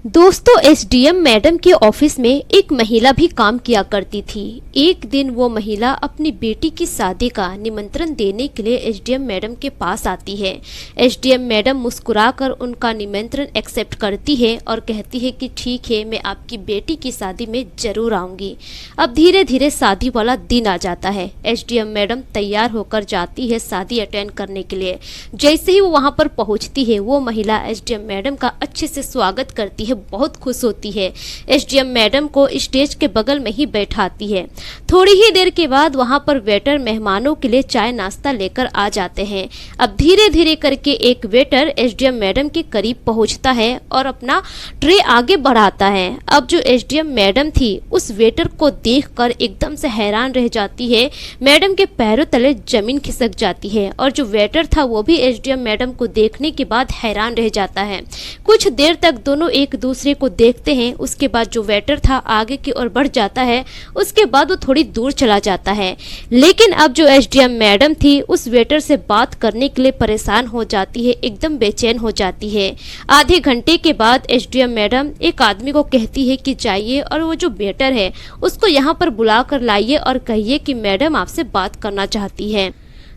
दोस्तों, SDM madam के office में एक महिला भी काम किया करती थी। एक दिन वो महिला अपनी बेटी की शादी का निमंत्रण देने के लिए एसडीएम मैडम के पास आती है। एसडीएम मैडम मुस्कुराकर उनका निमंत्रण एक्सेप्ट करती है और कहती है कि ठीक है, मैं आपकी बेटी की शादी में जरूर आऊंगी। अब धीरे धीरे शादी वाला दिन आ जाता है। एसडीएम मैडम तैयार होकर जाती है शादी अटेंड करने के लिए। जैसे ही वो वहां पर पहुंचती है, वो महिला एसडीएम मैडम का अच्छे से स्वागत करती है, बहुत खुश होती है। एसडीएम मैडम को स्टेज के बगल में ही बैठाती है। थोड़ी ही देर के बाद वहां पर वेटर मेहमानों के लिए चाय नाश्ता लेकर आ जाते हैं। अब धीरे धीरे करके एक वेटर एसडीएम मैडम के करीब पहुंचता है और अपना ट्रे आगे बढ़ाता है। अब जो एसडीएम मैडम थी, उस वेटर को देखकर एकदम से हैरान रह जाती है। मैडम के पैरों तले जमीन खिसक जाती है और जो वेटर था वो भी एसडीएम मैडम को देखने के बाद हैरान रह जाता है। कुछ देर तक दोनों एक दूसरे को देखते हैं। उसके बाद जो वेटर था आगे की ओर बढ़ जाता है। उसके बाद वो थोड़ी दूर चला जाता है। लेकिन अब जो एसडीएम मैडम थी, उस वेटर से बात करने के लिए परेशान हो जाती है, एकदम बेचैन हो जाती है। आधे घंटे के बाद एसडीएम मैडम एक आदमी को कहती है कि जाइए और वो जो वेटर है उसको यहाँ पर बुला कर लाइए और कहिए कि मैडम आपसे बात करना चाहती है।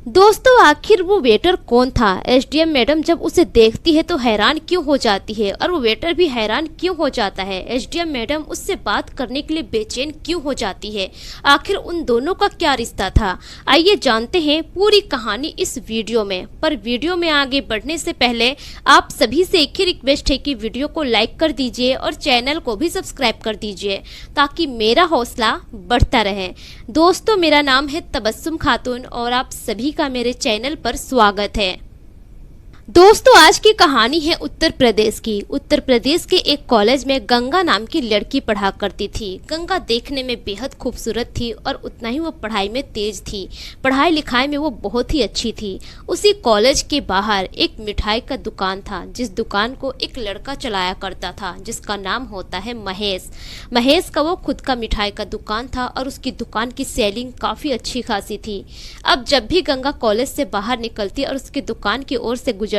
दोस्तों, आखिर वो वेटर कौन था? एसडीएम मैडम जब उसे देखती है तो हैरान क्यों हो जाती है और वो वेटर भी हैरान क्यों हो जाता है? एसडीएम मैडम उससे बात करने के लिए बेचैन क्यों हो जाती है? आखिर उन दोनों का क्या रिश्ता था? आइए जानते हैं पूरी कहानी इस वीडियो में। पर वीडियो में आगे बढ़ने से पहले आप सभी से एक ही रिक्वेस्ट है कि वीडियो को लाइक कर दीजिए और चैनल को भी सब्सक्राइब कर दीजिए ताकि मेरा हौसला बढ़ता रहे। दोस्तों, मेरा नाम है तबस्सुम खातून और आप सभी का मेरे चैनल पर स्वागत है। दोस्तों, आज की कहानी है उत्तर प्रदेश की। उत्तर प्रदेश के एक कॉलेज में गंगा नाम की लड़की पढ़ा करती थी। गंगा देखने में बेहद खूबसूरत थी और उतना ही वो पढ़ाई में तेज थी। पढ़ाई लिखाई में वो बहुत ही अच्छी थी। उसी कॉलेज के बाहर एक मिठाई का दुकान था, जिस दुकान को एक लड़का चलाया करता था, जिसका नाम होता है महेश। महेश का वो खुद का मिठाई का दुकान था और उसकी दुकान की सेलिंग काफ़ी अच्छी खासी थी। अब जब भी गंगा कॉलेज से बाहर निकलती और उसकी दुकान की ओर से गुजरती,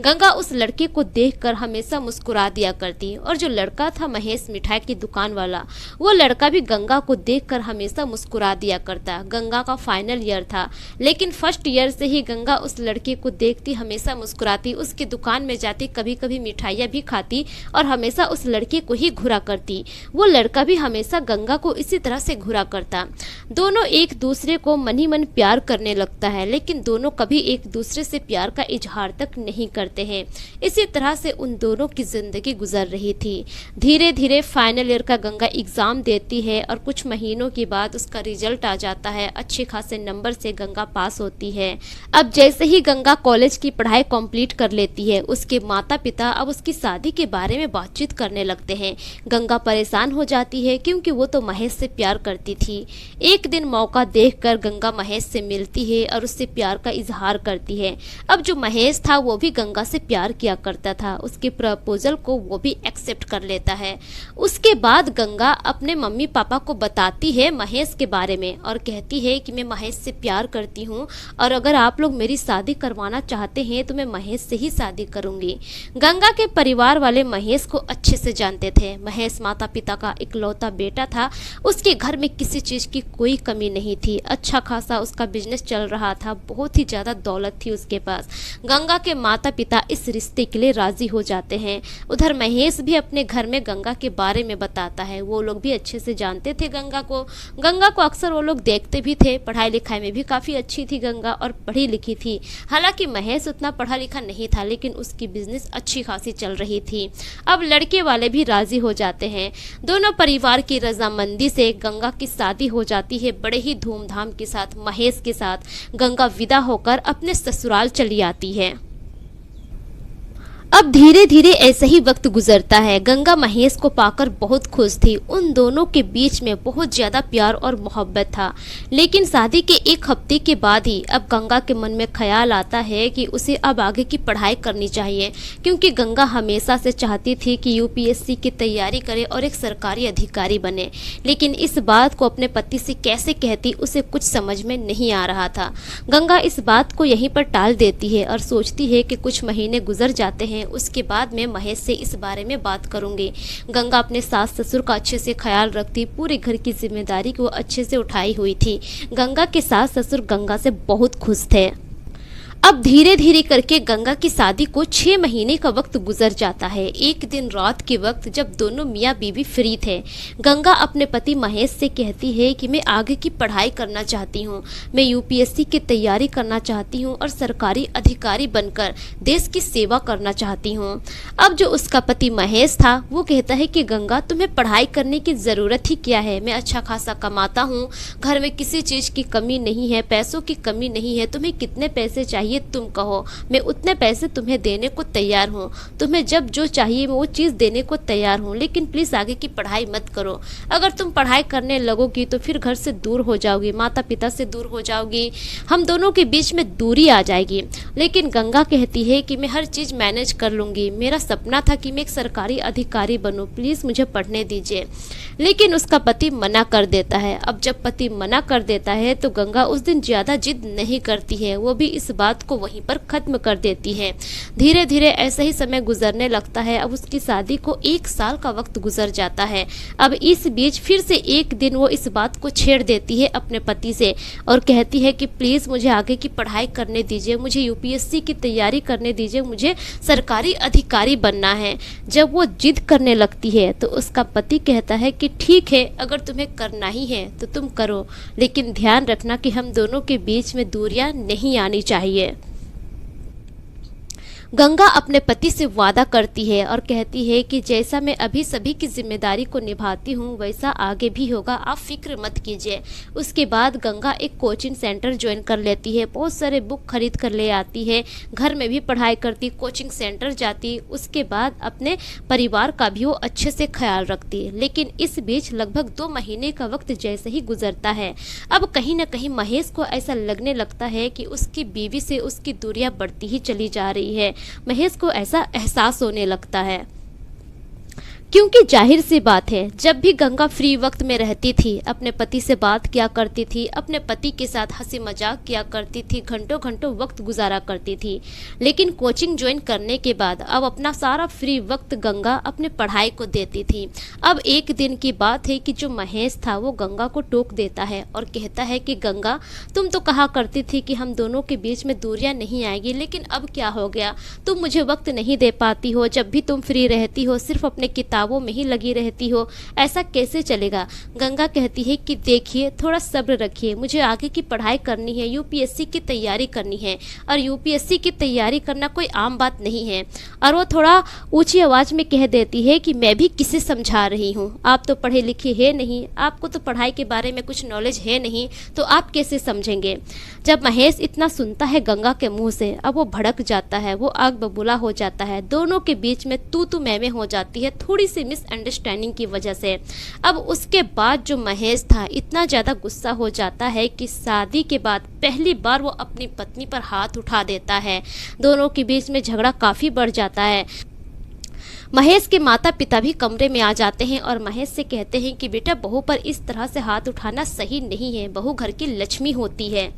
गंगा उस लड़के को देखकर हमेशा मुस्कुरा दिया करती। और जो लड़का था महेश मिठाई की दुकान वाला, वो लड़का भी गंगा को देखकर हमेशा मुस्कुरा दिया करता। गंगा का फाइनल ईयर था, लेकिन फर्स्ट ईयर से ही गंगा उस लड़के को देखती, हमेशा मुस्कुराती, उसकी दुकान में जाती, कभी कभी मिठाइयाँ भी खाती और हमेशा उस लड़के को ही घुरा करती। वो लड़का भी हमेशा गंगा को इसी तरह से घुरा करता। दोनों एक दूसरे को मन ही मन प्यार करने लगता है, लेकिन दोनों कभी एक दूसरे से प्यार का इजहार तक नहीं करते हैं। इसी तरह से उन दोनों की जिंदगी गुजर रही थी। धीरे धीरे फाइनल ईयर का गंगा एग्जाम देती है और कुछ महीनों के बाद उसका रिजल्ट आ जाता है। अच्छे खासे नंबर से गंगा पास होती है। अब जैसे ही गंगा कॉलेज की पढ़ाई कंप्लीट कर लेती है, उसके माता पिता अब उसकी शादी के बारे में बातचीत करने लगते हैं। गंगा परेशान हो जाती है क्योंकि वो तो महेश से प्यार करती थी। एक दिन मौका देखकर गंगा महेश से मिलती है और उससे प्यार का इजहार करती है। अब जो महेश था वो भी गंगा से प्यार किया करता था। उसके प्रपोजल को वो भी एक्सेप्ट कर लेता है। उसके बाद गंगा अपने मम्मी पापा को बताती है महेश के बारे में और कहती है कि मैं महेश से प्यार करती हूँ और अगर आप लोग मेरी शादी करवाना चाहते हैं तो मैं महेश से ही शादी करूँगी। गंगा के परिवार वाले महेश को अच्छे से जानते थे। महेश माता पिता का इकलौता बेटा था। उसके घर में किसी चीज़ की कोई कमी नहीं थी। अच्छा खासा उसका बिजनेस चल रहा था, बहुत ही ज़्यादा दौलत थी उसके पास। गंगा के माता पिता इस रिश्ते के लिए राजी हो जाते हैं। उधर महेश भी अपने घर में गंगा के बारे में बताता है। वो लोग भी अच्छे से जानते थे गंगा को। गंगा को अक्सर वो लोग देखते भी थे। पढ़ाई लिखाई में भी काफ़ी अच्छी थी गंगा और पढ़ी लिखी थी। हालांकि महेश उतना पढ़ा लिखा नहीं था, लेकिन उसकी बिजनेस अच्छी खासी चल रही थी। अब लड़के वाले भी राजी हो जाते हैं। दोनों परिवार की रजामंदी से गंगा की शादी हो जाती है बड़े ही धूमधाम के साथ। महेश के साथ गंगा विदा होकर अपने ससुराल चली आती है। अब धीरे धीरे ऐसे ही वक्त गुजरता है। गंगा महेश को पाकर बहुत खुश थी। उन दोनों के बीच में बहुत ज़्यादा प्यार और मोहब्बत था। लेकिन शादी के एक हफ्ते के बाद ही अब गंगा के मन में ख्याल आता है कि उसे अब आगे की पढ़ाई करनी चाहिए, क्योंकि गंगा हमेशा से चाहती थी कि यूपीएससी की तैयारी करे और एक सरकारी अधिकारी बने। लेकिन इस बात को अपने पति से कैसे कहती, उसे कुछ समझ में नहीं आ रहा था। गंगा इस बात को यहीं पर टाल देती है और सोचती है कि कुछ महीने गुजर जाते हैं हैं, उसके बाद मैं महेश से इस बारे में बात करूंगी। गंगा अपने सास ससुर का अच्छे से ख्याल रखती, पूरे घर की जिम्मेदारी को अच्छे से उठाई हुई थी। गंगा के सास ससुर गंगा से बहुत खुश थे। अब धीरे धीरे करके गंगा की शादी को 6 महीने का वक्त गुजर जाता है। एक दिन रात के वक्त जब दोनों मियाँ बीवी फ्री थे, गंगा अपने पति महेश से कहती है कि मैं आगे की पढ़ाई करना चाहती हूँ, मैं यूपीएससी की तैयारी करना चाहती हूँ और सरकारी अधिकारी बनकर देश की सेवा करना चाहती हूँ। अब जो उसका पति महेश था वो कहता है कि गंगा, तुम्हें पढ़ाई करने की ज़रूरत ही क्या है, मैं अच्छा खासा कमाता हूँ, घर में किसी चीज़ की कमी नहीं है, पैसों की कमी नहीं है, तुम्हें कितने पैसे चाहिए तुम कहो, मैं उतने पैसे तुम्हें देने को तैयार हूँ, तुम्हें जब जो चाहिए मैं वो चीज़ देने को तैयार हूँ, लेकिन प्लीज़ आगे की पढ़ाई मत करो। अगर तुम पढ़ाई करने लगोगी तो फिर घर से दूर हो जाओगी, माता पिता से दूर हो जाओगी, हम दोनों के बीच में दूरी आ जाएगी। लेकिन गंगा कहती है कि मैं हर चीज़ मैनेज कर लूँगी, मेरा सपना था कि मैं एक सरकारी अधिकारी बनूँ, प्लीज़ मुझे पढ़ने दीजिए। लेकिन उसका पति मना कर देता है। अब जब पति मना कर देता है तो गंगा उस दिन ज़्यादा जिद नहीं करती है, वो भी इस बात को वहीं पर ख़त्म कर देती है। धीरे धीरे ऐसा ही समय गुजरने लगता है। अब उसकी शादी को 1 साल का वक्त गुजर जाता है। अब इस बीच फिर से एक दिन वो इस बात को छेड़ देती है अपने पति से और कहती है कि प्लीज़ मुझे आगे की पढ़ाई करने दीजिए, मुझे यूपीएससी की तैयारी करने दीजिए, मुझे सरकारी अधिकारी बनना है। जब वो जिद करने लगती है तो उसका पति कहता है कि ठीक है, अगर तुम्हें करना ही है तो तुम करो, लेकिन ध्यान रखना कि हम दोनों के बीच में दूरियां नहीं आनी चाहिए। गंगा अपने पति से वादा करती है और कहती है कि जैसा मैं अभी सभी की जिम्मेदारी को निभाती हूँ वैसा आगे भी होगा, आप फिक्र मत कीजिए। उसके बाद गंगा एक कोचिंग सेंटर ज्वाइन कर लेती है, बहुत सारे बुक खरीद कर ले आती है, घर में भी पढ़ाई करती, कोचिंग सेंटर जाती, उसके बाद अपने परिवार का भी वो अच्छे से ख्याल रखती है। लेकिन इस बीच लगभग 2 महीने का वक्त जैसे ही गुजरता है, अब कहीं ना कहीं महेश को ऐसा लगने लगता है कि उसकी बीवी से उसकी दूरियां बढ़ती ही चली जा रही है। महेश को ऐसा एहसास होने लगता है, क्योंकि जाहिर सी बात है, जब भी गंगा फ्री वक्त में रहती थी अपने पति से बात किया करती थी, अपने पति के साथ हंसी मजाक किया करती थी, घंटों घंटों वक्त गुजारा करती थी। लेकिन कोचिंग ज्वाइन करने के बाद अब अपना सारा फ्री वक्त गंगा अपने पढ़ाई को देती थी। अब एक दिन की बात है कि जो महेश था वो गंगा को टोक देता है और कहता है कि गंगा, तुम तो कहा करती थी कि हम दोनों के बीच में दूरियां नहीं आएगी, लेकिन अब क्या हो गया, तुम मुझे वक्त नहीं दे पाती हो, जब भी तुम फ्री रहती हो सिर्फ अपने किताबों में ही लगी रहती हो, ऐसा कैसे चलेगा। गंगा कहती है कि देखिए, थोड़ा सब्र रखिए, मुझे आगे की पढ़ाई करनी है, यूपीएससी की तैयारी करनी है, और यूपीएससी की तैयारी करना कोई आम बात नहीं है। और वो थोड़ा ऊंची आवाज़ में कह देती है कि मैं भी किसे समझा रही हूँ, आप तो पढ़े लिखे है नहीं, आपको तो पढ़ाई के बारे में कुछ नॉलेज है नहीं, तो आप कैसे समझेंगे। जब महेश इतना सुनता है गंगा के मुंह से, अब वो भड़क जाता है, वो आग बबूला हो जाता है, दोनों के बीच में तू मैं हो जाती है, थोड़ी सी मिसअंडरस्टैंडिंग की वजह से। अब उसके बाद जो महेश था इतना ज़्यादा गुस्सा हो जाता है कि शादी के बाद पहली बार वो अपनी पत्नी पर हाथ उठा देता है। दोनों के बीच में झगड़ा काफ़ी बढ़ जाता है। महेश के माता पिता भी कमरे में आ जाते हैं और महेश से कहते हैं कि बेटा, बहू पर इस तरह से हाथ उठाना सही नहीं है, बहू घर की लक्ष्मी होती है।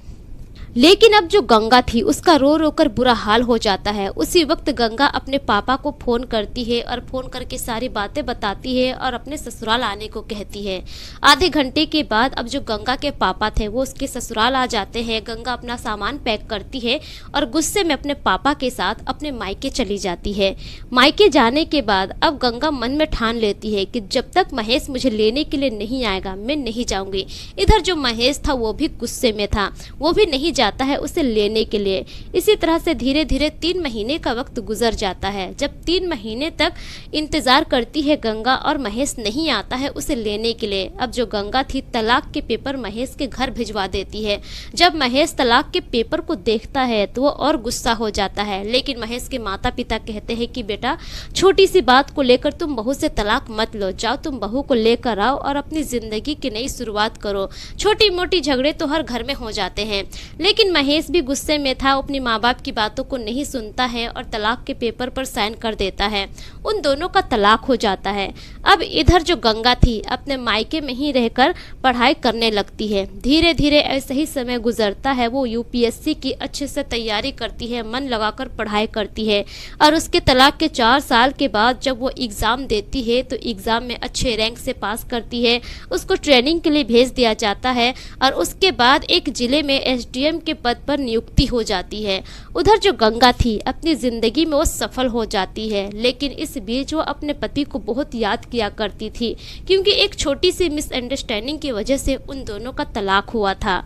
लेकिन अब जो गंगा थी उसका रो रो कर बुरा हाल हो जाता है। उसी वक्त गंगा अपने पापा को फ़ोन करती है और फ़ोन करके सारी बातें बताती है और अपने ससुराल आने को कहती है। आधे घंटे के बाद अब जो गंगा के पापा थे वो उसके ससुराल आ जाते हैं। गंगा अपना सामान पैक करती है और गुस्से में अपने पापा के साथ अपने मायके चली जाती है। मायके जाने के बाद अब गंगा मन में ठान लेती है कि जब तक महेश मुझे लेने के लिए नहीं आएगा मैं नहीं जाऊँगी। इधर जो महेश था वो भी गुस्से में था, वो भी नहीं जाता है उसे लेने के लिए। इसी तरह से धीरे धीरे 3 महीने का वक्त गुजर जाता है। जब 3 महीने तक इंतजार करती है गंगा और महेश नहीं आता है उसे लेने के लिए। अब जो गंगा थी तलाक के पेपर महेश के घर भिजवा देती है। जब महेश तलाक के पेपर को देखता है तो वो और गुस्सा हो जाता है, लेकिन महेश के माता पिता कहते हैं कि बेटा, छोटी सी बात को लेकर तुम बहू से तलाक मत लो, जाओ तुम बहू को लेकर आओ और अपनी जिंदगी की नई शुरुआत करो। छोटी मोटी झगड़े तो हर घर में हो जाते हैं, लेकिन महेश भी गुस्से में था, अपनी माँ बाप की बातों को नहीं सुनता है और तलाक के पेपर पर साइन कर देता है। उन दोनों का तलाक हो जाता है। अब इधर जो गंगा थी अपने मायके में ही रहकर पढ़ाई करने लगती है। धीरे धीरे ऐसे ही समय गुजरता है, वो यूपीएससी की अच्छे से तैयारी करती है, मन लगाकर पढ़ाई करती है और उसके तलाक के 4 साल के बाद जब वो एग्ज़ाम देती है तो एग्ज़ाम में अच्छे रैंक से पास करती है। उसको ट्रेनिंग के लिए भेज दिया जाता है और उसके बाद एक ज़िले में एसडीएम के पद पर नियुक्ति हो जाती है। उधर जो गंगा थी अपनी ज़िंदगी में वो सफल हो जाती है, लेकिन इस बीच वो अपने पति को बहुत याद किया करती थी, क्योंकि एक छोटी सी मिसअंडरस्टैंडिंग की वजह से उन दोनों का तलाक हुआ था।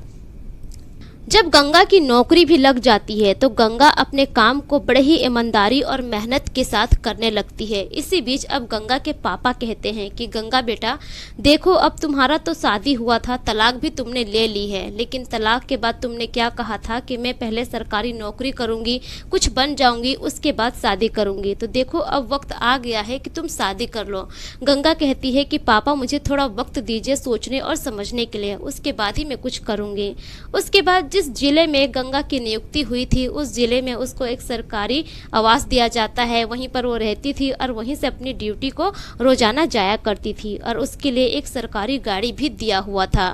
जब गंगा की नौकरी भी लग जाती है तो गंगा अपने काम को बड़े ही ईमानदारी और मेहनत के साथ करने लगती है। इसी बीच अब गंगा के पापा कहते हैं कि गंगा बेटा देखो, अब तुम्हारा तो शादी हुआ था, तलाक भी तुमने ले ली है, लेकिन तलाक के बाद तुमने क्या कहा था कि मैं पहले सरकारी नौकरी करूंगी, कुछ बन जाऊंगी, उसके बाद शादी करूंगी। तो देखो अब वक्त आ गया है कि तुम शादी कर लो। गंगा कहती है कि पापा मुझे थोड़ा वक्त दीजिए सोचने और समझने के लिए, उसके बाद ही मैं कुछ करूंगी। उसके बाद जिस जिले में गंगा की नियुक्ति हुई थी उस जिले में उसको एक सरकारी आवास दिया जाता है। वहीं पर वो रहती थी और वहीं से अपनी ड्यूटी को रोजाना जाया करती थी और उसके लिए एक सरकारी गाड़ी भी दिया हुआ था।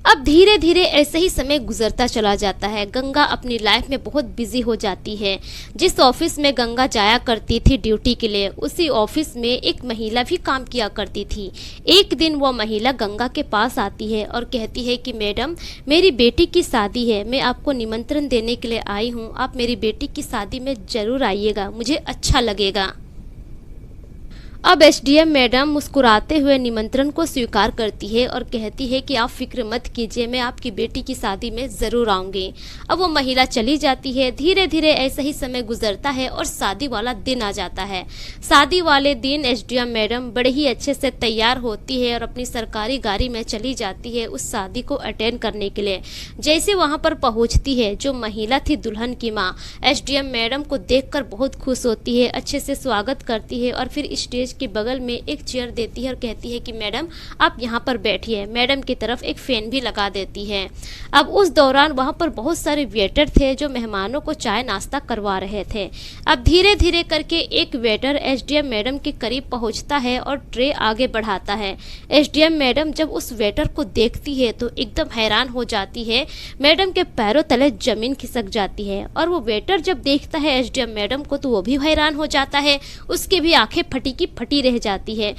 अब धीरे धीरे ऐसे ही समय गुजरता चला जाता है। गंगा अपनी लाइफ में बहुत बिजी हो जाती है। जिस ऑफिस में गंगा जाया करती थी ड्यूटी के लिए, उसी ऑफिस में एक महिला भी काम किया करती थी। एक दिन वो महिला गंगा के पास आती है और कहती है कि मैडम मेरी बेटी की शादी है, मैं आपको निमंत्रण देने के लिए आई हूँ, आप मेरी बेटी की शादी में ज़रूर आइएगा, मुझे अच्छा लगेगा। अब एसडीएम मैडम मुस्कुराते हुए निमंत्रण को स्वीकार करती है और कहती है कि आप फिक्र मत कीजिए, मैं आपकी बेटी की शादी में ज़रूर आऊँगी। अब वो महिला चली जाती है। धीरे धीरे ऐसा ही समय गुजरता है और शादी वाला दिन आ जाता है। शादी वाले दिन एसडीएम मैडम बड़े ही अच्छे से तैयार होती है और अपनी सरकारी गाड़ी में चली जाती है उस शादी को अटेंड करने के लिए। जैसे वहाँ पर पहुँचती है, जो महिला थी दुल्हन की माँ, एसडीएम मैडम को देखकर बहुत खुश होती है, अच्छे से स्वागत करती है और फिर स्टेज के बगल में एक चेयर देती है और कहती है कि मैडम आप यहाँ पर बैठिए। मैडम की तरफ एक फैन भी लगा देती है। अब उस दौरान वहाँ पर बहुत सारे वेटर थे जो मेहमानों को चाय नाश्ता करवा रहे थे। अब धीरे धीरे करके एक वेटर एसडीएम मैडम के करीब पहुँचता है और ट्रे आगे बढ़ाता है। एसडीएम मैडम जब उस वेटर को देखती है तो एकदम हैरान हो जाती है। मैडम के पैरों तले जमीन खिसक जाती है और वो वेटर जब देखता है एसडीएम मैडम को तो वो भी हैरान हो जाता है। उसकी भी आंखें फटी की फटी रह जाती है,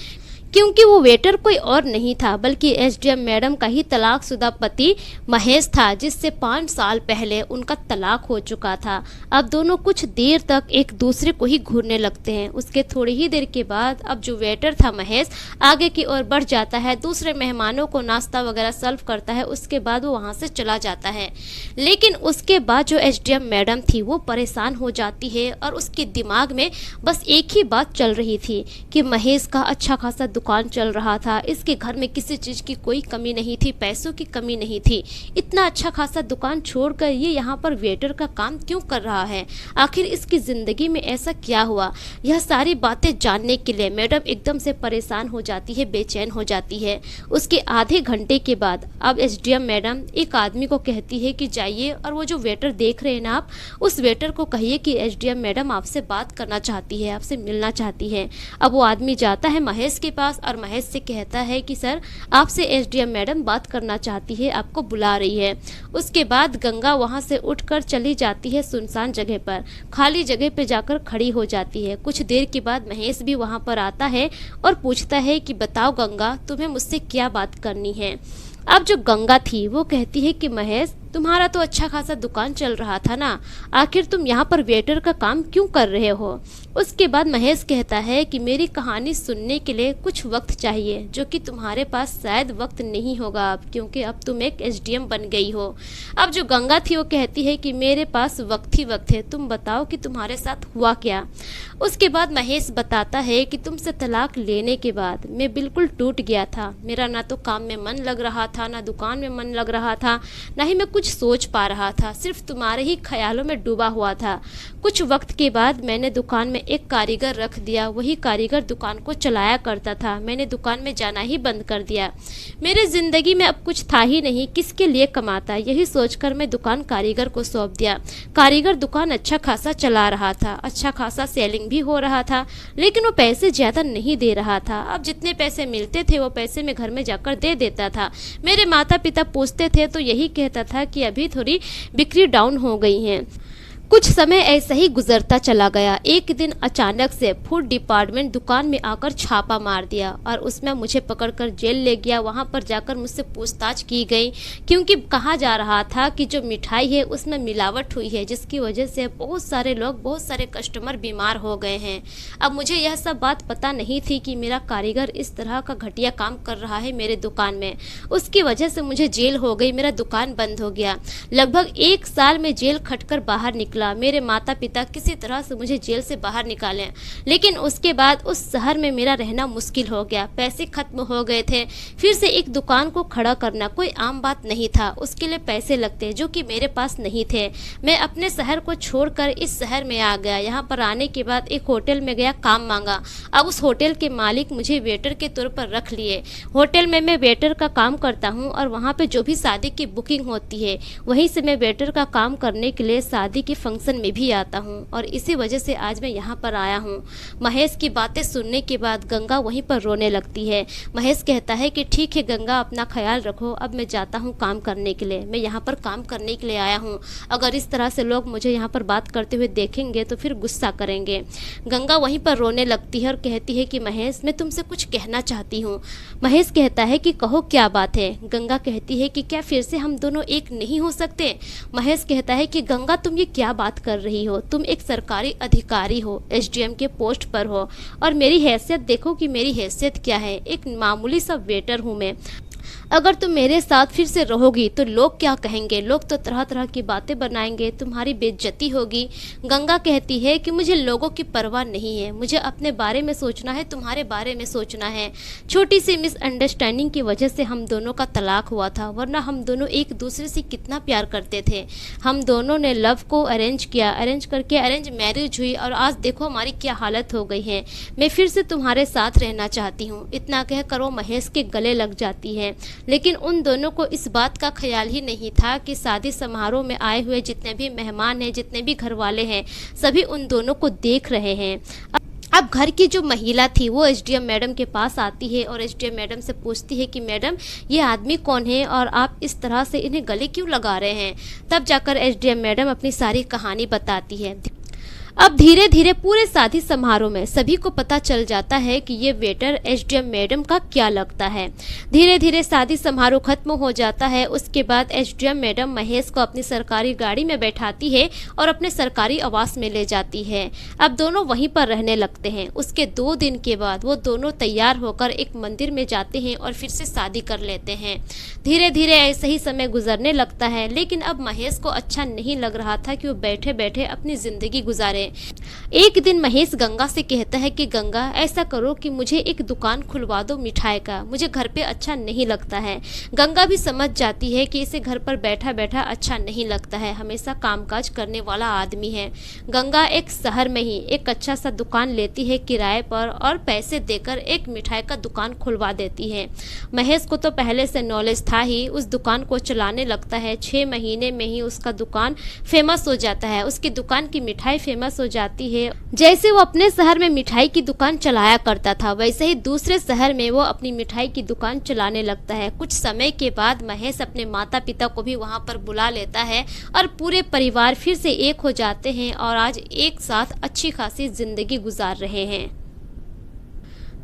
क्योंकि वो वेटर कोई और नहीं था बल्कि एसडीएम मैडम का ही तलाकशुदा पति महेश था, जिससे 5 साल पहले उनका तलाक हो चुका था। अब दोनों कुछ देर तक एक दूसरे को ही घूरने लगते हैं। उसके थोड़ी ही देर के बाद अब जो वेटर था महेश आगे की ओर बढ़ जाता है, दूसरे मेहमानों को नाश्ता वगैरह सर्व करता है, उसके बाद वो वहाँ से चला जाता है। लेकिन उसके बाद जो एसडीएम मैडम थी वो परेशान हो जाती है और उसके दिमाग में बस एक ही बात चल रही थी कि महेश का अच्छा खासा दुकान चल रहा था, इसके घर में किसी चीज़ की कोई कमी नहीं थी, पैसों की कमी नहीं थी, इतना अच्छा खासा दुकान छोड़कर ये यहाँ पर वेटर का काम क्यों कर रहा है, आखिर इसकी ज़िंदगी में ऐसा क्या हुआ। यह सारी बातें जानने के लिए मैडम एकदम से परेशान हो जाती है, बेचैन हो जाती है। उसके आधे घंटे के बाद अब एसडीएम मैडम एक आदमी को कहती है कि जाइए और वो जो वेटर देख रहे हैं ना आप, उस वेटर को कहिए कि एसडीएम मैडम आपसे बात करना चाहती है, आपसे मिलना चाहती है। अब वो आदमी जाता है महेश के पास और महेश से कहता है कि सर आपसे एसडीएम मैडम बात करना चाहती है, आपको बुला रही है। उसके बाद गंगा वहां से उठकर चली जाती है सुनसान जगह पर, खाली जगह पे जाकर खड़ी हो जाती है। कुछ देर के बाद महेश भी वहां पर आता है और पूछता है कि बताओ गंगा तुम्हें मुझसे क्या बात करनी है। अब जो गंगा थी वो कहती है कि महेश तुम्हारा तो अच्छा खासा दुकान चल रहा था ना, आखिर तुम यहाँ पर वेटर का काम क्यों कर रहे हो। उसके बाद महेश कहता है कि मेरी कहानी सुनने के लिए कुछ वक्त चाहिए, जो कि तुम्हारे पास शायद वक्त नहीं होगा अब, क्योंकि अब तुम एक एसडीएम बन गई हो। अब जो गंगा थी वो कहती है कि मेरे पास वक्त ही वक्त है, तुम बताओ कि तुम्हारे साथ हुआ क्या। उसके बाद महेश बताता है कि तुमसे तलाक लेने के बाद मैं बिल्कुल टूट गया था। मेरा ना तो काम में मन लग रहा था, ना दुकान में मन लग रहा था, ना ही मैं कुछ सोच पा रहा था, सिर्फ तुम्हारे ही ख्यालों में डूबा हुआ था। कुछ वक्त के बाद मैंने दुकान में एक कारीगर रख दिया। वही कारीगर दुकान को चलाया करता था। मैंने दुकान में जाना ही बंद कर दिया। मेरे ज़िंदगी में अब कुछ था ही नहीं, किसके लिए कमाता। यही सोचकर मैं दुकान कारीगर को सौंप दिया। कारीगर दुकान अच्छा खासा चला रहा था, अच्छा खासा सेलिंग भी हो रहा था, लेकिन वो पैसे ज़्यादा नहीं दे रहा था। अब जितने पैसे मिलते थे वो पैसे मैं घर में जाकर दे देता था। मेरे माता पिता पूछते थे तो यही कहता था कि अभी थोड़ी बिक्री डाउन हो गई है। कुछ समय ऐसा ही गुजरता चला गया। एक दिन अचानक से फूड डिपार्टमेंट दुकान में आकर छापा मार दिया और उसमें मुझे पकड़कर जेल ले गया। वहां पर जाकर मुझसे पूछताछ की गई, क्योंकि कहा जा रहा था कि जो मिठाई है उसमें मिलावट हुई है, जिसकी वजह से बहुत सारे लोग, बहुत सारे कस्टमर बीमार हो गए हैं। अब मुझे यह सब बात पता नहीं थी कि मेरा कारीगर इस तरह का घटिया काम कर रहा है मेरे दुकान में। उसकी वजह से मुझे जेल हो गई, मेरा दुकान बंद हो गया। लगभग 1 साल में जेल खटकर बाहर निकला। मेरे माता पिता किसी तरह से मुझे जेल से बाहर निकालें, लेकिन उसके बाद उस शहर में मेरा रहना मुश्किल हो गया। पैसे खत्म हो गए थे। फिर से एक दुकान को खड़ा करना कोई आम बात नहीं था। उसके लिए पैसे लगते जो कि मेरे पास नहीं थे। मैं अपने शहर को छोड़कर इस शहर में आ गया। यहाँ पर आने के बाद एक होटल में गया, काम मांगा। अब उस होटल के मालिक मुझे वेटर के तौर पर रख लिए। होटल में मैं वेटर का काम करता हूँ और वहाँ पे जो भी शादी की बुकिंग होती है वहीं से मैं वेटर का काम करने के लिए शादी के फंक्शन में भी आता हूँ, और इसी वजह से आज मैं यहाँ पर आया हूँ। महेश की बातें सुनने के बाद गंगा वहीं पर रोने लगती है। महेश कहता है कि ठीक है गंगा, अपना ख्याल रखो, अब मैं जाता हूँ काम करने के लिए। मैं यहाँ पर काम करने के लिए आया हूँ। अगर इस तरह से लोग मुझे यहाँ पर बात करते हुए देखेंगे तो फिर गुस्सा करेंगे। गंगा वहीं पर रोने लगती है और कहती है कि महेश, मैं तुमसे कुछ कहना चाहती हूँ। महेश कहता है कि कहो, क्या बात है। गंगा कहती है कि क्या फिर से हम दोनों एक नहीं हो सकते। महेश कहता है कि गंगा, तुम ये क्या बात कर रही हो। तुम एक सरकारी अधिकारी हो, एसडीएम के पोस्ट पर हो, और मेरी हैसियत देखो कि मेरी हैसियत क्या है। एक मामूली सा वेटर हूँ मैं। अगर तुम मेरे साथ फिर से रहोगी तो लोग क्या कहेंगे। लोग तो तरह तरह की बातें बनाएंगे, तुम्हारी बेइज्जती होगी। गंगा कहती है कि मुझे लोगों की परवाह नहीं है, मुझे अपने बारे में सोचना है, तुम्हारे बारे में सोचना है। छोटी सी मिसअंडरस्टैंडिंग की वजह से हम दोनों का तलाक हुआ था, वरना हम दोनों एक दूसरे से कितना प्यार करते थे। हम दोनों ने लव को अरेंज किया, अरेंज करके अरेंज मैरिज हुई, और आज देखो हमारी क्या हालत हो गई है। मैं फिर से तुम्हारे साथ रहना चाहती हूँ। इतना कहकर वो महेश के गले लग जाती है। लेकिन उन दोनों को इस बात का ख्याल ही नहीं था कि शादी समारोह में आए हुए जितने भी मेहमान हैं, जितने भी घर वाले हैं, सभी उन दोनों को देख रहे हैं। अब घर की जो महिला थी वो एसडीएम मैडम के पास आती है और एसडीएम मैडम से पूछती है कि मैडम, ये आदमी कौन है और आप इस तरह से इन्हें गले क्यों लगा रहे हैं। तब जाकर एसडीएम मैडम अपनी सारी कहानी बताती है। अब धीरे धीरे पूरे शादी समारोह में सभी को पता चल जाता है कि ये वेटर एसडीएम मैडम का क्या लगता है। धीरे धीरे शादी समारोह खत्म हो जाता है। उसके बाद एसडीएम मैडम महेश को अपनी सरकारी गाड़ी में बैठाती है और अपने सरकारी आवास में ले जाती है। अब दोनों वहीं पर रहने लगते हैं। उसके 2 दिन के बाद वो दोनों तैयार होकर एक मंदिर में जाते हैं और फिर से शादी कर लेते हैं। धीरे धीरे ऐसे ही समय गुजरने लगता है, लेकिन अब महेश को अच्छा नहीं लग रहा था कि वो बैठे बैठे अपनी जिंदगी गुजारे। एक दिन महेश गंगा से कहता है कि गंगा, ऐसा करो कि मुझे एक दुकान खुलवा दो मिठाई का, मुझे घर पे अच्छा नहीं लगता है। गंगा भी समझ जाती है कि इसे घर पर बैठा बैठा अच्छा नहीं लगता है, हमेशा कामकाज करने वाला आदमी है। गंगा एक शहर में ही एक अच्छा सा दुकान लेती है किराए पर और पैसे देकर एक मिठाई का दुकान खुलवा देती है। महेश को तो पहले से नॉलेज था ही, उस दुकान को चलाने लगता है। 6 महीने में ही उसका दुकान फेमस हो जाता है, उसकी दुकान की मिठाई फेमस हो जाती है। जैसे वो अपने शहर में मिठाई की दुकान चलाया करता था, वैसे ही दूसरे शहर में वो अपनी मिठाई की दुकान चलाने लगता है। कुछ समय के बाद महेश अपने माता पिता को भी वहां पर बुला लेता है और पूरे परिवार फिर से एक हो जाते हैं और आज एक साथ अच्छी खासी जिंदगी गुजार रहे हैं।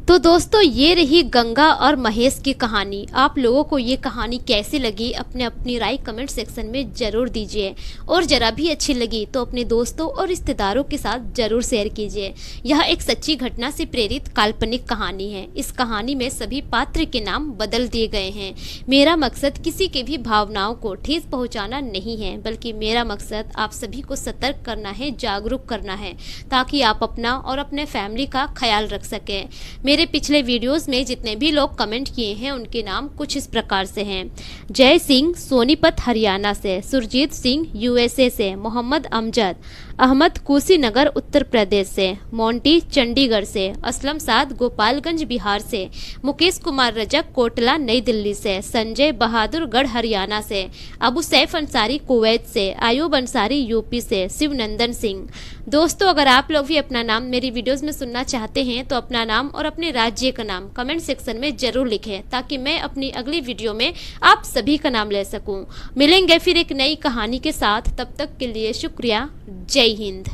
तो दोस्तों, ये रही गंगा और महेश की कहानी। आप लोगों को ये कहानी कैसी लगी अपनी राय कमेंट सेक्शन में ज़रूर दीजिए, और ज़रा भी अच्छी लगी तो अपने दोस्तों और रिश्तेदारों के साथ ज़रूर शेयर कीजिए। यह एक सच्ची घटना से प्रेरित काल्पनिक कहानी है। इस कहानी में सभी पात्र के नाम बदल दिए गए हैं। मेरा मकसद किसी के भी भावनाओं को ठेस पहुँचाना नहीं है, बल्कि मेरा मकसद आप सभी को सतर्क करना है, जागरूक करना है, ताकि आप अपना और अपने फैमिली का ख्याल रख सकें। मेरे पिछले वीडियोस में जितने भी लोग कमेंट किए हैं उनके नाम कुछ इस प्रकार से हैं। जय सिंह सोनीपत हरियाणा से, सुरजीत सिंह यूएसए से, मोहम्मद अमजद अहमद कुशीनगर उत्तर प्रदेश से, मोंटी चंडीगढ़ से, असलम साद गोपालगंज बिहार से, मुकेश कुमार रजक कोटला नई दिल्ली से, संजय बहादुर गढ़ हरियाणा से, अबू सैफ अंसारी कुवैत से, आयूब अंसारी यूपी से, शिवनंदन सिंह। दोस्तों, अगर आप लोग भी अपना नाम मेरी वीडियोस में सुनना चाहते हैं तो अपना नाम और अपने राज्य का नाम कमेंट सेक्शन में जरूर लिखें, ताकि मैं अपनी अगली वीडियो में आप सभी का नाम ले सकूं। मिलेंगे फिर एक नई कहानी के साथ, तब तक के लिए शुक्रिया। जय हिंद।